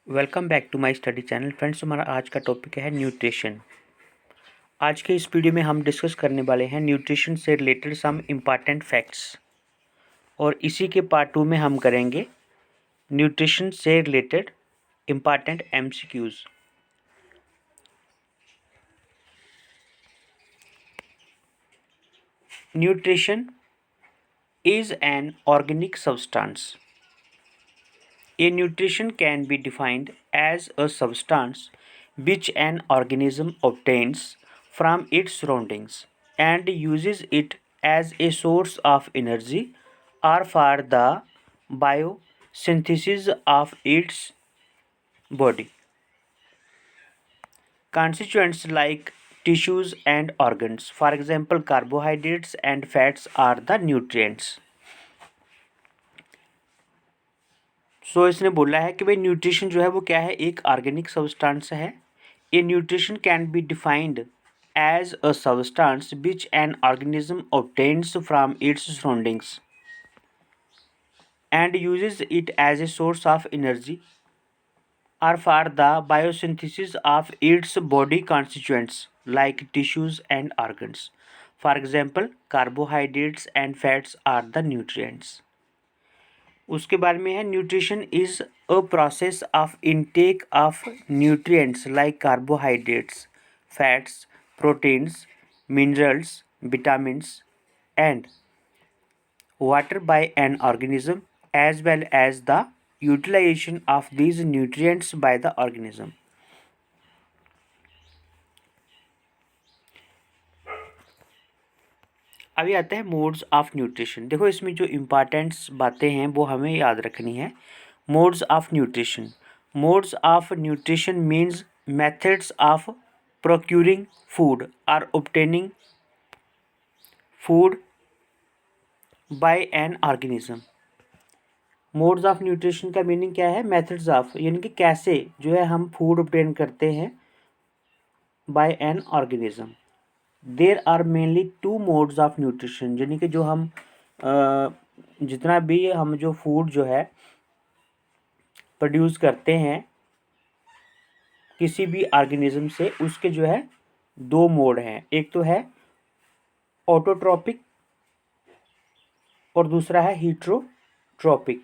Welcome back to my study channel. Friends, हमारा आज का टॉपिक है न्यूट्रिशन। आज के इस वीडियो में हम डिस्कस करने वाले हैं न्यूट्रिशन से रिलेटेड सम इम्पॉर्टेंट फैक्ट्स, और इसी के पार्ट 2 में हम करेंगे न्यूट्रिशन से related important MCQs. Nutrition is an organic substance. A nutrition can be defined as a substance which an organism obtains from its surroundings and uses it as a source of energy or for the biosynthesis of its body. Constituents like tissues and organs, for example, carbohydrates and fats, are the nutrients. इसने बोला है कि भाई nutrition जो है वो क्या है, एक ऑर्गेनिक सब्सटेंस है। A nutrition can be defined as a substance which an organism obtains from its surroundings and uses it as a source of energy और for the biosynthesis of its body constituents like tissues and organs. For example, carbohydrates and fats are the nutrients. उसके बारे में है, nutrition is a process of intake of nutrients like carbohydrates, fats, proteins, minerals, vitamins and water by an organism as well as the utilisation of these nutrients by the organism. अभी आता है modes of nutrition. देखो, इसमें जो इम्पॉर्टेंट्स बातें हैं वो हमें याद रखनी है। Modes of nutrition. Modes of nutrition means methods of procuring food और obtaining food by an organism. Modes of nutrition का मीनिंग क्या है? मेथड्स ऑफ, यानी कि कैसे जो है हम फूड ऑब्टेन करते हैं by an organism. There are mainly two modes of nutrition, यानी कि जो हम जितना भी हम जो फूड जो है प्रोड्यूस करते हैं किसी भी ऑर्गेनिज्म से, उसके जो है दो मोड हैं। एक तो है ऑटोट्रॉपिक और दूसरा है हीट्रोट्रॉपिक।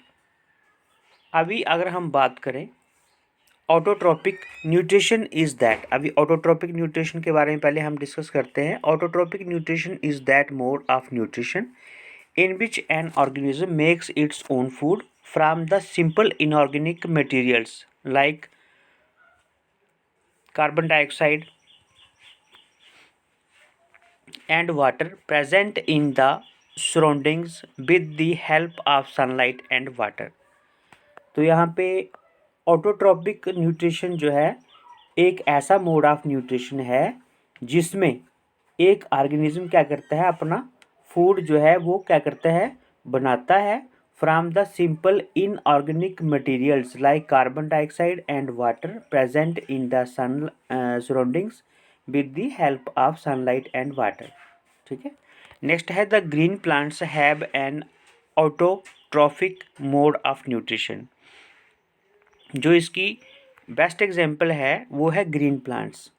अभी अगर हम बात करें ऑटोट्रॉपिक न्यूट्रिशन इज़ दैट, अभी ऑटोट्रॉपिक न्यूट्रिशन के बारे में पहले हम डिस्कस करते हैं। Autotrophic nutrition is that mode of nutrition in which an organism makes its own food from the simple inorganic materials like carbon dioxide and water present in the surroundings with the help of sunlight and water। तो यहाँ पे autotrophic nutrition जो है एक ऐसा mode of nutrition है जिसमें एक ऑर्गेनिज्म क्या करता है, अपना फूड जो है वो क्या करता है, बनाता है from the simple inorganic materials like carbon dioxide and water present in the sun surroundings with the help of sunlight and water. ठीक है। नेक्स्ट है the green plants have an autotrophic mode of nutrition. जो इसकी best example है वो है green plants.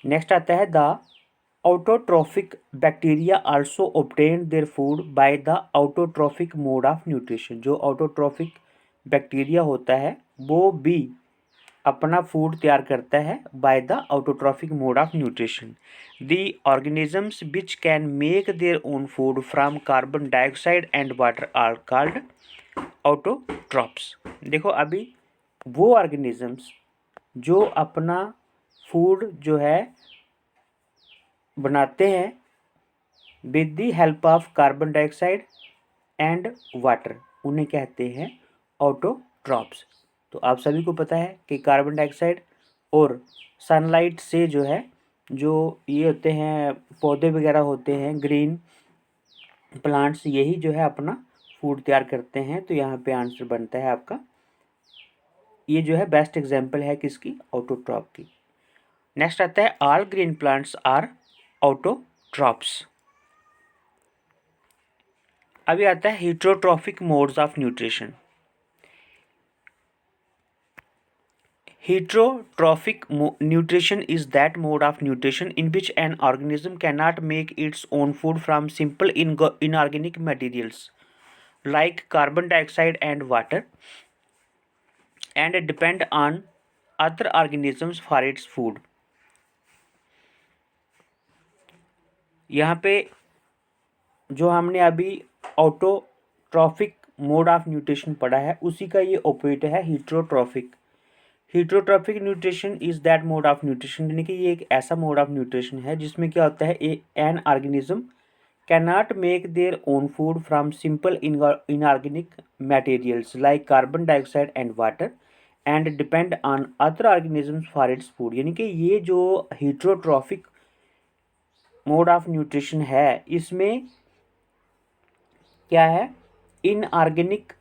Next आता है the autotrophic bacteria also obtain their food by the autotrophic mode of nutrition. जो ऑटोट्रॉफिक बैक्टीरिया होता है वो भी अपना फूड तैयार करता है by the autotrophic mode of nutrition. The organisms which can make their own food from carbon dioxide and water are called autotrophs. देखो, अभी वो ऑर्गेनिजम्स जो अपना फूड जो है बनाते हैं with the help of carbon dioxide and water, उन्हें कहते हैं ऑटोट्रॉप्स। तो आप सभी को पता है कि कार्बन डाइऑक्साइड और सनलाइट से जो है, जो ये होते हैं पौधे वगैरह होते हैं ग्रीन प्लांट्स, यही जो है अपना फूड तैयार करते हैं। तो यहाँ पे आंसर बनता है आपका, ये जो है बेस्ट एग्जाम्पल है किसकी, ऑटोट्रॉप की। नेक्स्ट आता है all green plants are autotrophs. अभी आता है heterotrophic modes of nutrition. Heterotrophic nutrition is that mode of nutrition in which an organism cannot make its own food from simple inorganic materials like carbon dioxide and water and depend on other organisms for its food. यहाँ पे जो हमने अभी autotrophic mode of nutrition पढ़ा है उसी का ये ऑपोजिट है heterotrophic. Heterotrophic nutrition is that mode of nutrition, यानी कि ये एक ऐसा मोड ऑफ न्यूट्रिशन है जिसमें क्या होता है, an organism cannot make their own food from simple inorganic materials like carbon dioxide and water and depend on other organisms for its food. यानी कि ये जो हीट्रोट्रॉफिक मोड ऑफ न्यूट्रिशन है इसमें क्या है, इनऑर्गेनिक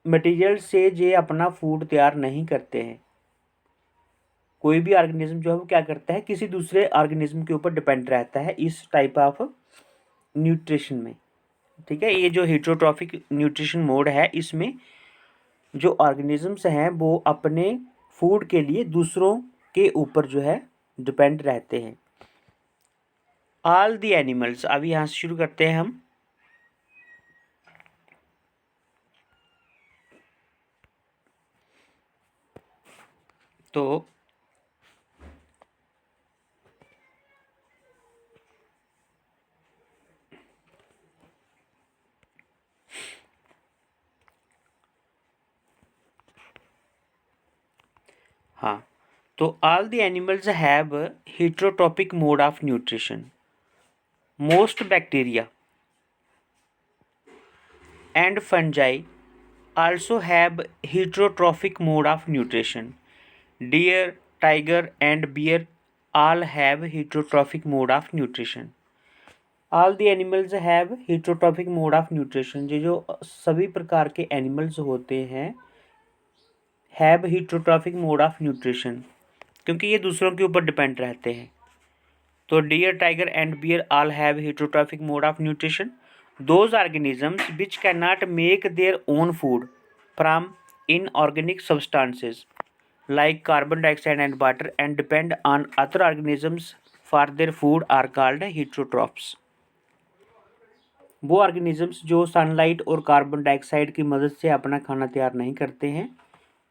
मटेरियल से ये अपना फूड तैयार नहीं करते हैं। कोई भी ऑर्गेनिज्म जो है वो क्या करता है, किसी दूसरे ऑर्गेनिज्म के ऊपर डिपेंड रहता है इस टाइप ऑफ न्यूट्रिशन में। ठीक है, ये जो हेट्रोट्रॉफिक न्यूट्रिशन मोड है इसमें जो ऑर्गेनिजम्स हैं वो अपने फूड के लिए दूसरों के ऊपर जो है डिपेंड रहते हैं। ऑल द एनिमल्स, अभी यहाँ से शुरू करते हैं हम। तो हाँ, तो all the animals have heterotrophic mode of nutrition. Most bacteria and fungi also have heterotrophic mode of nutrition. Deer, tiger and bear all have heterotrophic mode of nutrition. All the animals have heterotrophic mode of nutrition. जो सभी प्रकार के animals होते हैं have heterotrophic mode of nutrition, क्योंकि ये दूसरों के ऊपर डिपेंड रहते हैं। तो deer, tiger and bear all have heterotrophic mode of nutrition. Those organisms which cannot make their own food from inorganic substances like carbon dioxide and water and depend on other organisms for their food are called heterotrophs. वो organisms जो sunlight और carbon dioxide की मदद से अपना खाना तैयार नहीं करते हैं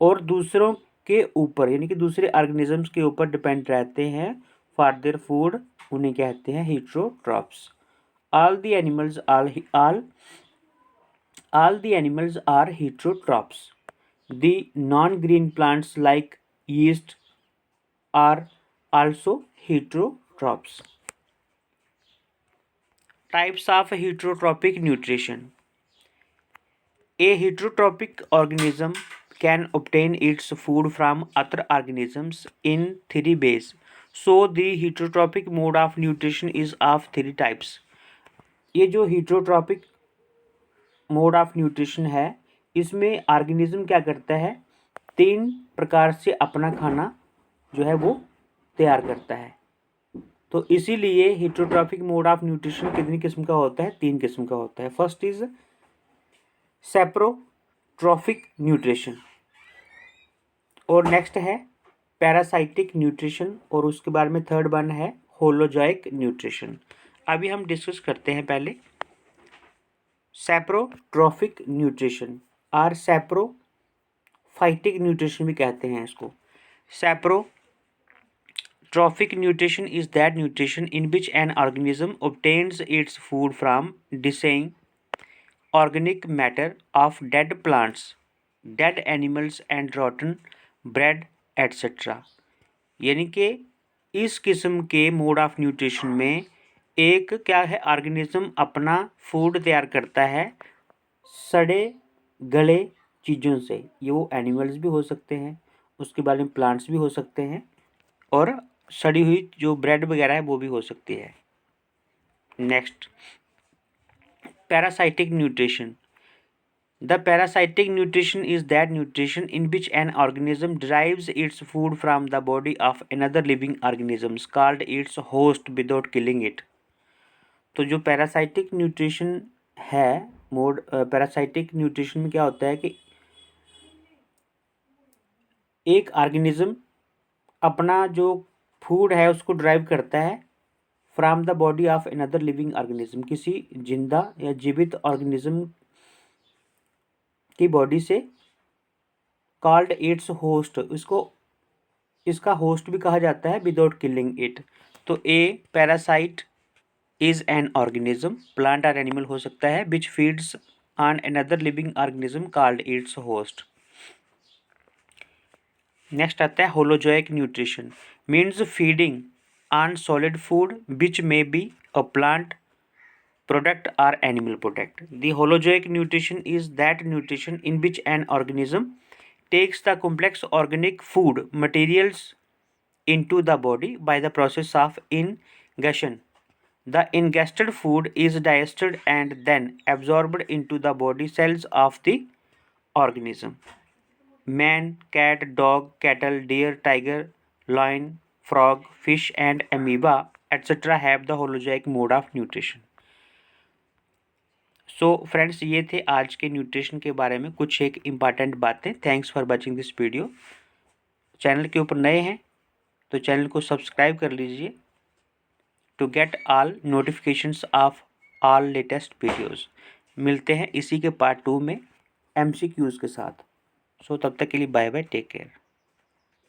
और दूसरों के ऊपर यानी कि दूसरे ऑर्गेनिजम्स के ऊपर डिपेंड रहते हैं फॉर देयर फूड, उन्हें कहते हैं heterotrophs. All the animals are heterotrophs. The non-green plants like yeast are also heterotrophs. Types of heterotrophic nutrition. A heterotrophic organism can obtain its food from other organisms in three ways. So the heterotrophic mode of nutrition is of three types. ये जो हीट्रोट्रॉपिक mode of nutrition है इसमें organism क्या करता है, तीन प्रकार से अपना खाना जो है वो तैयार करता है। तो इसीलिए हीट्रोट्रॉपिक मोड ऑफ न्यूट्रिशन कितनी किस्म का होता है, तीन किस्म का होता है। फर्स्ट इज सेप्रोट्रॉफिक न्यूट्रिशन और नेक्स्ट है पैरासाइटिक न्यूट्रिशन और उसके बाद में थर्ड वन है होलोजॉइक न्यूट्रिशन। अभी हम डिस्कस करते हैं पहले सेप्रोट्रॉफिक न्यूट्रिशन और सेप्रोफाइटिक न्यूट्रिशन भी कहते हैं इसको। Saprotrophic nutrition is that nutrition in which an organism obtains its food from decaying organic matter of dead plants, dead animals and rotten bread etc. यानी कि इस किस्म के मोड ऑफ न्यूट्रिशन में एक क्या है, ऑर्गेनिज्म अपना फूड तैयार करता है सड़े गले चीज़ों से। ये वो एनिमल्स भी हो सकते हैं, उसके बाद में प्लांट्स भी हो सकते हैं और सड़ी हुई जो ब्रेड वगैरह है वो भी हो सकती है। Next, parasitic nutrition. The parasitic nutrition is that nutrition in which an organism derives its food from the body of another living organism called its host without killing it. तो जो पैरासाइटिक न्यूट्रिशन है mode, parasitic nutrition में क्या होता है कि एक organism अपना जो फूड है उसको ड्राइव करता है from the body of another living organism, किसी जिंदा या जीवित ऑर्गेनिज्म की बॉडी से, कॉल्ड इट्स होस्ट, इसका होस्ट भी कहा जाता है विदाउट किलिंग इट। तो a parasite is an organism, plant और एनिमल हो सकता है, which feeds on another living organism called its host. Next आता है holozoic nutrition, means feeding on solid food which may be a plant product or animal product. The holozoic nutrition is that nutrition in which an organism takes the complex organic food materials into the body by the process of ingestion. The ingested food is digested and then absorbed into the body cells of the organism. Man, cat, dog, cattle, deer, tiger, lion, frog, fish and amoeba etc. have the holozoic mode of nutrition. So friends, ये थे आज के nutrition के बारे में कुछ एक important बातें। Thanks for watching this video. Channel के ऊपर नए हैं तो चैनल को सब्सक्राइब कर लीजिए to get all notifications of all latest videos. मिलते हैं इसी के पार्ट 2 में MCQs के साथ। सो तब तक के लिए बाय बाय, टेक केयर।